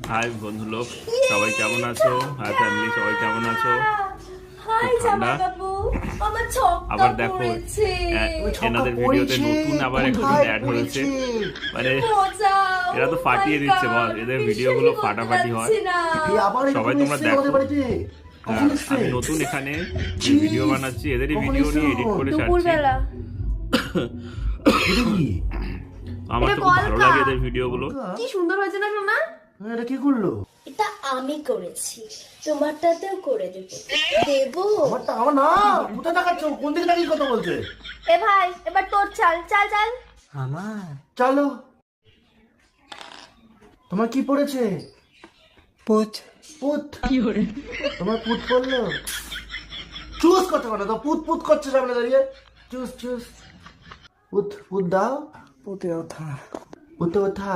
High বন্ধুলোক, সবাই কেমন আছো? হাই ফ্যামিলি, সবাই কেমন আছো? খুব ঠান্ডা। আবার দেখো এনাদের ভিডিওতে নতুন আবার একজন অ্যাড হয়েছে। মানে এরা তো ফাটিয়ে দিচ্ছে বল, এদের ভিডিও গুলো ফাটাফাটি হয়। সবাই তোমরা দেখো। আমি নতুন এখানে ভিডিও বানাচ্ছি, এদেরই ভিডিও নিয়ে এডিট করে ছাড়ছি। আমার তো খুব ভালো লাগে এদের ভিডিও গুলো। কি সুন্দর হয়েছে না সোনা? এটা কি করলো? এটা আমি করেছি, তোমারটাতেও করে দেবো। দেবো? আমারটা আমার না, কোথায় দেখাচ্ছ? কোন দিকে দাঁড়িয়ে কথা বলছে? এ ভাই এবার তোর চাল চাল চাল। আমার চলো। তোমার কি পড়েছে? পুত পুত। তোমার পুত পড়লো? চুজ করতে পারো তো, পুত পুত করছে সামনে দাঁড়িয়ে। Choose choose. পুত পুত দাও। পুতে ওঠা। পুতে ওঠা।